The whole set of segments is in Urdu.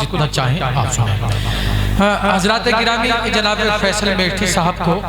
جتنا چاہیں آپ سنیں۔ حضرات گرامی جناب فیصل میٹھی صاحب کو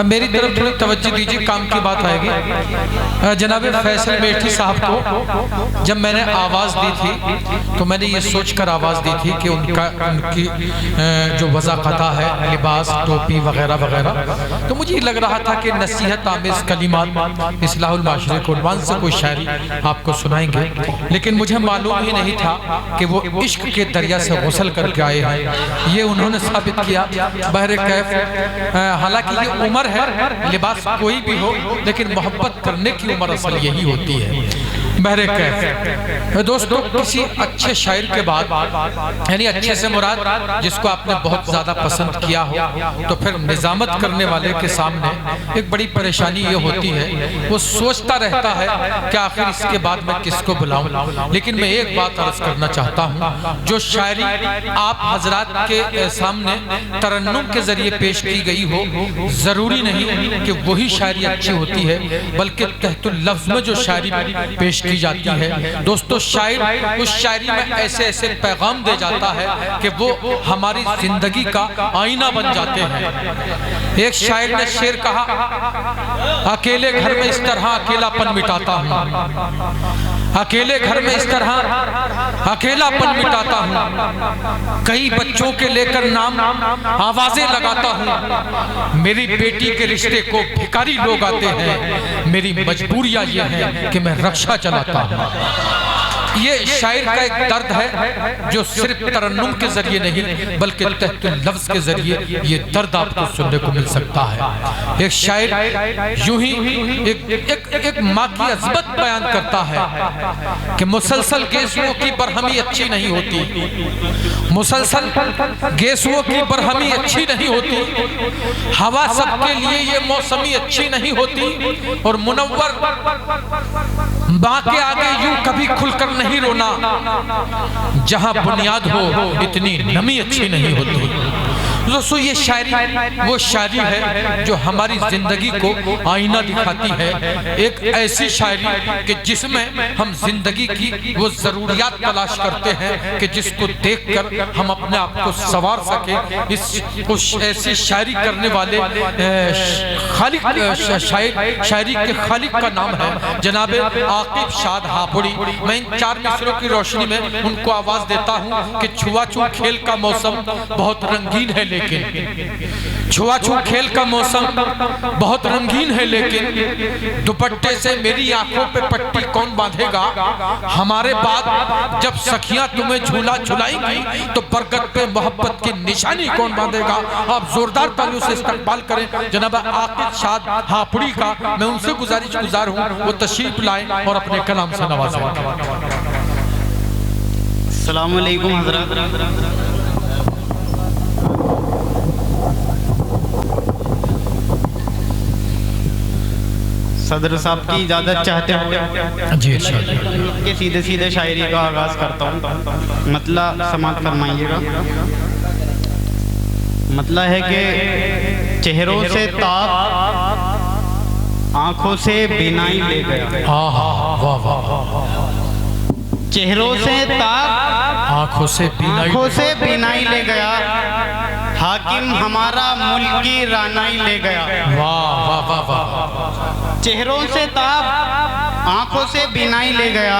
میری طرف تھوڑی توجہ دیجیے، کام کی بات آئے گی۔ جناب فیصل میٹھی صاحب کو جب میں نے آواز دی تھی تو میں نے یہ سوچ کر آواز دی تھی کہ ان کی جو وضاقتہ ہے، لباس، ٹوپی وغیرہ وغیرہ، تو مجھے یہ لگ رہا تھا کہ نصیحت آمیز کلمات اصلاح المعاشرے کے عنوان سے کوئی شاعری آپ کو سنائیں گے، لیکن مجھے معلوم ہی نہیں تھا کہ وہ عشق کے دریا سے غسل کر کے آئے ہیں۔ یہ انہوں نے ثابت کیا بحر کیف۔ حالانکہ یہ عمر ہے، لباس کوئی بھی ہو، لیکن محبت کرنے کی عمر اصل یہی ہوتی ہے۔ بحر کیف دوستو، کسی اچھے شاعر کے بعد، یعنی اچھے سے مراد جس کو آپ نے بہت زیادہ پسند کیا ہو، تو پھر نظامت کرنے والے کے سامنے ایک بڑی پریشانی یہ ہوتی ہے، وہ سوچتا رہتا ہے کہ آخر اس کے بعد میں کس کو بلاؤں۔ لیکن میں ایک بات عرض کرنا چاہتا ہوں، جو شاعری آپ حضرات کے سامنے ترنم کے ذریعے پیش کی گئی ہو، ضروری نہیں کہ وہی شاعری اچھی ہوتی ہے، بلکہ تحت اللفظ میں جو شاعری پیش کی جاتی ہے، دوستو شاعر اس شاعری میں ایسے ایسے پیغام دے جاتا ہے کہ وہ ہماری زندگی کا آئینہ بن جاتے ہیں۔ ایک شاعر نے شعر کہا، اکیلے گھر میں اس طرح اکیلا پن مٹاتا ہوں، اکیلے گھر میں اس طرح اکیلا پن مٹاتا ہوں، کئی بچوں کے لے کر نام آوازیں لگاتا ہوں، میری بیٹی کے رشتے کو بھکاری لوگ آتے ہیں، میری مجبوریاں یہ ہے کہ میں رکشہ چلاتا ہوں۔ یہ شاعر کا ایک درد ہے جو صرف ترنم کے ذریعے نہیں بلکہ تحت لفظ کے ذریعے یہ درد آپ کو سننے کو مل سکتا ہے۔ ایک شاعر یوں ہی ایک ماں کی عظمت بیان کرتا ہے کہ مسلسل گیسوؤں کی برہمی اچھی نہیں ہوتی، مسلسل گیسوؤں کی برہمی اچھی نہیں ہوتی، ہوا سب کے لیے یہ موسمی اچھی نہیں ہوتی، اور منور ماں کے آگے یوں کبھی کھل کر نہیں رونا، جہاں بنیاد ہو اتنی نمی اچھی نہیں ہوتی۔ دوستو یہ شاعری وہ شاعری ہے جو ہماری زندگی کو آئینہ دکھاتی ہے، ایک ایسی شاعری کہ جس میں ہم زندگی کی وہ ضروریات تلاش کرتے ہیں کہ جس کو دیکھ کر ہم اپنے آپ کو سنوار سکیں۔ اس ایسی شاعری کرنے والے شاعری کے خالق کا نام ہے جناب عاقب شاد ہاپوڑی۔ میں ان 4 مصروں کی روشنی میں ان کو آواز دیتا ہوں کہ چھوا چھو کھیل کا موسم بہت رنگین ہے، لیکن چھوا چھو کھیل کا موسم بہت رنگین ہے، لیکن دوپٹے سے میری آنکھوں پہ پٹی کون باندھے گا؟ ہمارے بعد جب سکھیاں تمہیں جھولا جھلائیں گی تو برگد پہ محبت کی نشانی کون باندھے گا؟ آپ زوردار تالیوں سے استقبال کریں جناب عاقب شاد ہاپوڑی کا۔ میں ان سے گزار ہوں وہ تشریف لائیں اور اپنے کلام سے نوازیں۔ السلام علیکم حضرات۔ صدر صاحب کی اجازت چاہتے ہیں جی ارشاد کہ سیدھے سیدھے شاعری کا آغاز کرتا ہوں، مطلب سماعت فرمائیے گا۔ مطلب ہے کہ چہروں سے تاب آنکھوں سے بینائی لے گیا، چہروں سے تاب آنکھوں سے بینائی لے گیا، حاکم ہمارا ملک کی رانائی لے گیا۔ واہ واہ واہ، چہروں سے تاب آنکھوں سے بینائی لے گیا،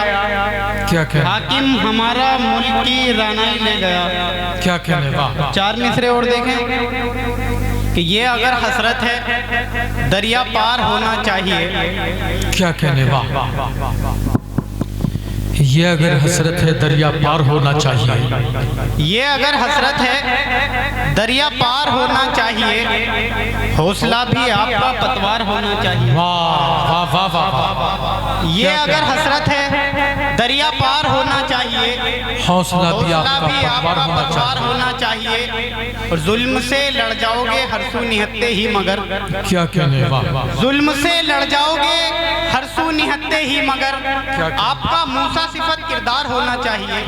کیا حاکم ہمارا ملک کی رانائی لے گیا۔ کیا کہنے، واہ۔ 4 مصرے اور دیکھیں کہ یہ اگر حسرت ہے دریا پار ہونا چاہیے، کیا کہنے، واہ۔ یہ اگر حسرت ہے دریا پار ہونا چاہیے، یہ اگر حسرت ہے دریا پار ہونا چاہیے، حوصلہ بھی آپ کا پتوار ہونا چاہیے۔ واہ واہ واہ واہ، یہ اگر حسرت ہے دریا پار ہونا چاہیے، حوصلہ بھی آپ کا پروار پروار ہونا چاہیے، اور ظلم سے لڑ جاؤ گے ہر سو نہتے ہی مگر، کیا کہنے، واہ، ظلم سے لڑ جاؤ گے ہر سو نہتے ہی مگر، آپ کا موسیٰ صفت کردار ہونا چاہیے،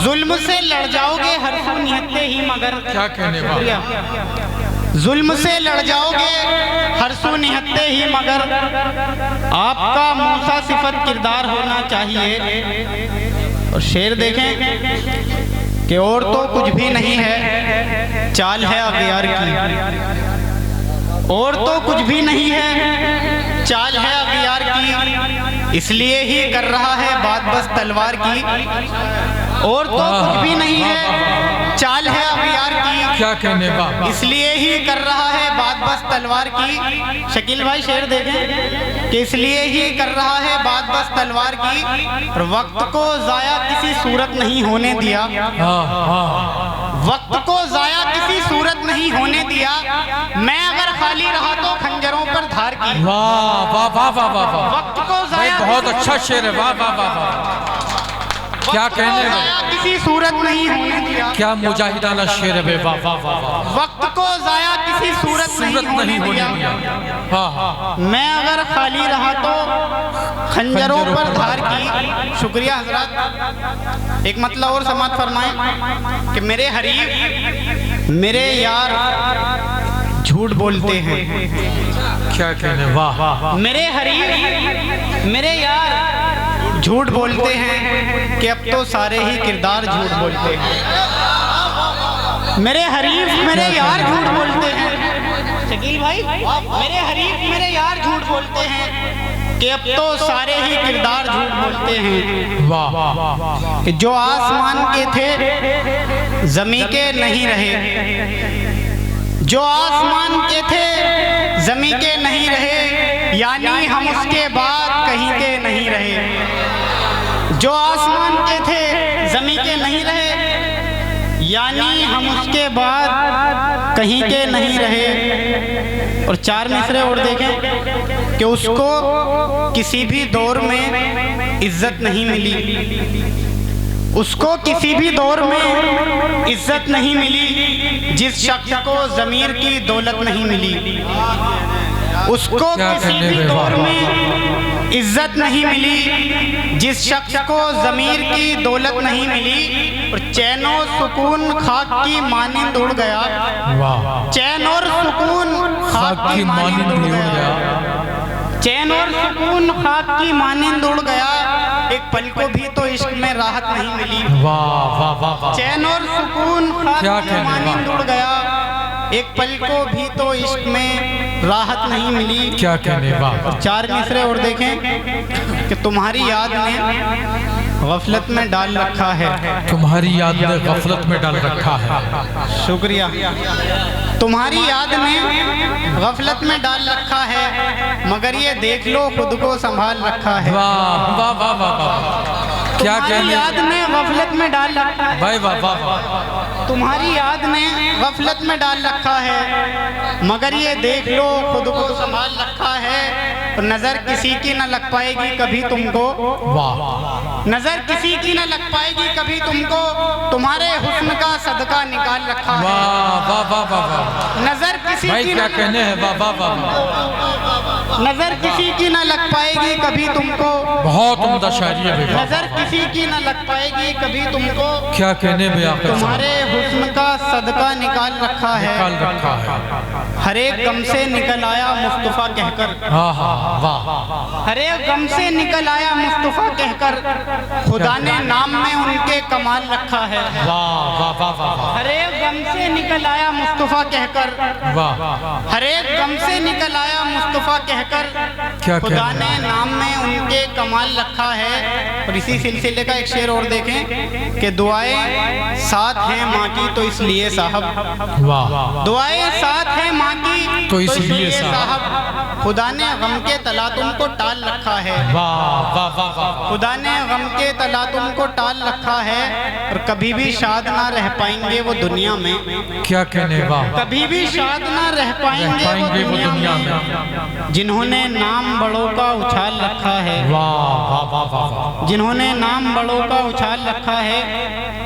ظلم سے لڑ جاؤ گے ہر سو نہتے ہی مگر، کیا کہنے، ظلم سے لڑ جاؤ گے ہر سو نہتے ہی مگر، آپ کا موسیٰ صفت کردار ہونا چاہیے۔ اور شعر دیکھیں کہ اور تو کچھ بھی نہیں ہے چال ہے اغیار کی، اور تو کچھ بھی نہیں ہے چال ہے اغیار کی، اس لیے ہی کر رہا ہے بات بس تلوار کی، اور تو کچھ بھی نہیں ہے چال ہے اغیار کی، کیا کہنے، اس لیے ہی کر رہا ہے بات بس تلوار کی۔ شکیل بھائی شعر دیکھیں کہ اس لیے ہی کر رہا ہے بات بس تلوار کی، اور وقت کو ضائع کسی صورت نہیں ہونے دیا، وقت کو ضائع کسی صورت نہیں ہونے دیا، میں اگر خالی رہا تو خنجروں پر دھار کی، واہ واہ واہ واہ واہ، وقت کو ضائع بہت اچھا شعر ہے، واہ واہ واہ، کیا کہنے، کسی صورت نہیں ہونے دیا، کیا مجاہدانہ شعر ہے، واہ واہ واہ، وقت کو ضائع کسی صورت نہیں ہونے دیا، میں اگر خالی رہا تو خنجروں پر دھار کی۔ شکریہ حضرات۔ ایک مطلب اور سماعت فرمائیں کہ میرے حریف میرے یار جھوٹ بولتے ہیں، کیا کہنے، واہ، میرے حریف میرے یار جھوٹ بولتے ہیں کہ اب تو سارے ہی کردار جھوٹ بولتے ہیں، میرے حریف میرے یار جھوٹ بولتے ہیں، شکیل بھائی میرے حریف میرے یار جھوٹ بولتے ہیں کہ اب تو سارے ہی کردار جھوٹ بولتے ہیں، واہ، کہ جو آسمان کے تھے زمین کے نہیں رہے، جو آسمان کے تھے زمین کے نہیں رہے، یعنی ہم اس کے بعد کہیں کے نہیں رہے، جو آسمان کے تھے زمین کے نہیں رہے، یعنی ہم اس کے بعد کہیں کے نہیں رہے۔ اور چار مصرے اور دیکھیں کہ اس کو کسی بھی دور میں عزت نہیں ملی، اس کو کسی بھی دور میں عزت نہیں ملی جس شخص کو ضمیر کی دولت نہیں ملی، اس کو کسی بھی دور میں عزت نہیں ملی جس شخص کو ضمیر کی دولت نہیں ملی، اور چین و سکون خاک کی مانند اڑ گیا، چین اور سکون خاک کی مانند اڑ گیا، چین اور سکون خاک کی مانند اڑ گیا، ایک پل کو بھی تو عشق میں راحت نہیں ملی، چین اور سکون خاک کی مانند اڑ گیا، ایک پل کو بھی تو عشق میں راحت نہیں ملی، کیا کہنے، واہ، چار مصرے اور دیکھیں کہ تمہاری یاد نے غفلت میں ڈال رکھا ہے، تمہاری یاد نے غفلت میں ڈال رکھا ہے، شکریہ، تمہاری یاد نے غفلت میں ڈال رکھا ہے، مگر یہ دیکھ لو خود کو سنبھال رکھا ہے، واہ واہ واہ واہ، کیا تمہاری یاد نے غفلت میں ڈال رکھا ہے، بھائی واہ واہ، تمہاری یاد نے غفلت میں ڈال رکھا ہے، مگر یہ دیکھ لو خود کو سنبھال رکھا ہے، اور نظر کسی کی نہ لگ پائے گی کبھی تم کو، واہ، نظر کسی کی نہ لگ پائے گی کبھی تم کو، تمہارے حسن کا صدقہ نکال رکھا ہے، واہ واہ واہ واہ، نظر کسی بھائی کی کیا کہنے ہیں، واہ واہ واہ، نظر کسی کی نہ لگ پائے گی کبھی تم کو، بہت عمدہ شاعری ہے، نظر کسی کی نہ لگ پائے گی کبھی تم کو، کیا کہنے میں آخر تمہارے حسن کا صدقہ نکال رکھا ہے، نکال رکھا ہے، ہر ایک غم سے نکل آیا مصطفیٰ کہہ کر، ہاں ہاں واہ، ہر ایک غم سے نکل آیا مصطفیٰ کہہ کر، خدا نے نام میں ان کے کمال رکھا ہے، واہ واہ واہ واہ، ہر ایک غم سے نکل آیا مصطفیٰ کہہ کر، واہ، ہر ایک غم سے نکل آیا مصطفیٰ کہہ کر، کیا خدا نے نام میں ان کے کمال رکھا ہے۔ اور اسی سلسلے کا ایک شعر اور دیکھیں کہ دعائیں ساتھ ہیں ماں کی تو اس لیے صاحب، واہ، دعائیں ساتھ ہیں ماں کی تو اس لیے صاحب، خدا نے غم کے تلاطم کو ٹال رکھا ہے، واہ واہ واہ واہ، خدا نے غم کے تلاطم کو ٹال رکھا ہے، اور کبھی بھی شاد نہ رہ پائیں گے وہ دنیا میں، کیا کہنے، واہ، کبھی بھی شاد نہ رہ پائیں گے وہ دنیا میں، جنہوں نے نام بڑوں کا اچھال رکھا ہے، واہ واہ واہ واہ، جنہوں نے نام بڑوں کا اچھال رکھا ہے۔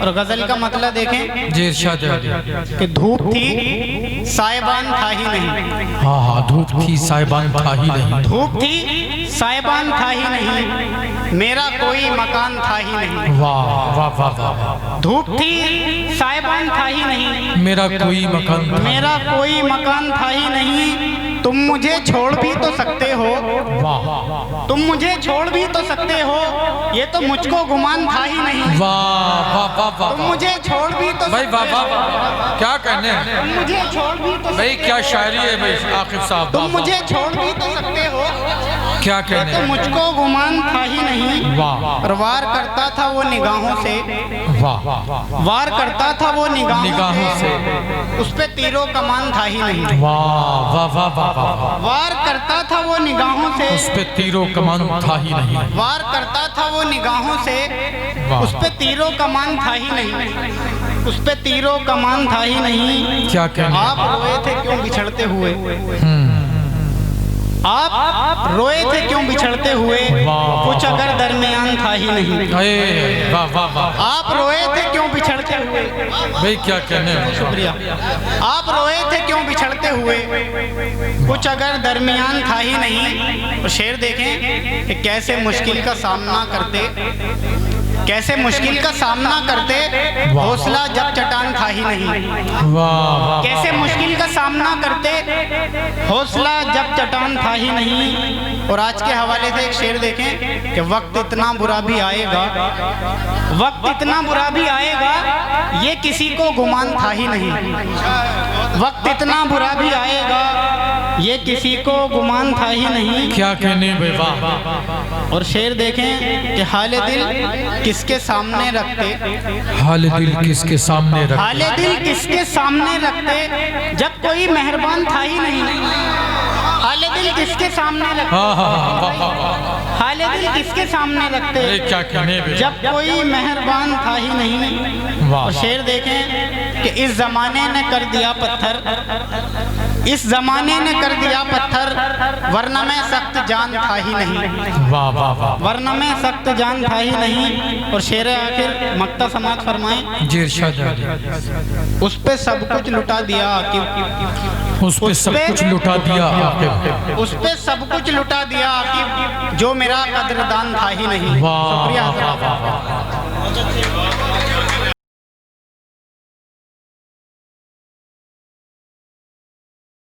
اور غزل کا مطلب دیکھیں جی ارشاد علی، کہ دھوپ تھی سائبان تھا ہی نہیں، ہاں ہاں، دھوپ تھی سائبان تھا ہی نہیں، دھوپ تھی سائبان تھا ہی نہیں، میرا کوئی مکان تھا ہی نہیں، واہ واہ واہ واہ، دھوپ تھی سائبان تھا ہی نہیں، میرا کوئی مکان تھا، میرا کوئی مکان تھا ہی نہیں، تم مجھے چھوڑ بھی تو سکتے ہو، واہ تم مجھے چھوڑ بھی تو سکتے ہو، یہ تو مجھ کو گمان تھا ہی نہیں، واہ واہ واہ تم واہ، مجھے چھوڑ بھی تو بھائی واہ سکتے واہ ہو، واہ، کیا کہنے، تم مجھے چھوڑ بھی تو بھئی سکتے کیا شاعری ہے بھئی عاقب صاحب، تم مجھے چھوڑ بھی تو سکتے ہو، کیا یہ کہنے، تو مجھ کو گمان تھا ہی نہیں، واہ اور وار کرتا تھا وہ نگاہوں سے، واہ، وار کرتا تھا وہ نگاہوں سے، اس پہ تیروں کمان تھا ہی نہیں، واہ واہ واہ واہ واہ، وار کرتا تھا وہ نگاہوں سے، اس پہ تیروں کمان تھا ہی نہیں، وار کرتا تھا وہ نگاہوں سے، اس پہ تیروں کمان تھا ہی نہیں، اس پہ تیروں کمان تھا ہی نہیں، کیا کہنے، آپ روئے تھے کیوں بچھڑتے ہوئے، آپ روئے تھے کیوں بچھڑتے ہوئے، کچھ اگر درمیان تھا ہی نہیں، اے واہ واہ واہ، آپ روئے تھے کیوں بچھڑتے ہوئے، بھئی کیا کہنے، شکریہ، آپ روئے تھے کیوں بچھڑتے ہوئے، کچھ اگر درمیان تھا ہی نہیں، اور شعر دیکھیں کہ کیسے مشکل کا سامنا کرتے، کیسے مشکل کا سامنا کرتے، حوصلہ جب چٹان تھا ہی نہیں، واہ واہ، کیسے مشکل کا سامنا کرتے، حوصلہ جب چٹان تھا ہی نہیں، اور آج کے حوالے سے ایک شعر دیکھیں کہ وقت اتنا برا بھی آئے گا، وقت اتنا برا بھی آئے گا، یہ کسی کو گمان تھا ہی نہیں، وقت اتنا برا بھی آئے گا، یہ کسی کو گمان تھا ہی نہیں، کیا کہنے، بھئی واہ، اور شعر دیکھیں کہ حال دل کس کے سامنے رکھتے، حال دل کس کے سامنے رکھ، حال دل کس کے سامنے رکھتے، جب کوئی مہربان تھا ہی نہیں، حال دل کس کے سامنے رکھتے، ہاں ہاں ہاں، واہ واہ واہ، حال دل کس کے سامنے رکھتے، ارے کیا کہنے، بھئی جب کوئی مہربان تھا ہی نہیں، واہ اور شعر دیکھیں کہ اس زمانے نے کر دیا پتھر، اس زمانے نے کر دیا پتھر، ورنہ میں سخت جان تھا ہی نہیں، واہ واہ واہ، ورنہ میں سخت جان تھا ہی نہیں، اور شعر آخر مقطع سماعت فرمائیں، جی ارشاد علی، اس پہ سب کچھ لٹا دیا عاقب، اس پہ سب کچھ لٹا دیا عاقب، اس پہ سب کچھ لٹا دیا عاقب، جو میرا قدردان تھا ہی نہیں، واہ شکریہ واہ حضرات۔ واہ واہ،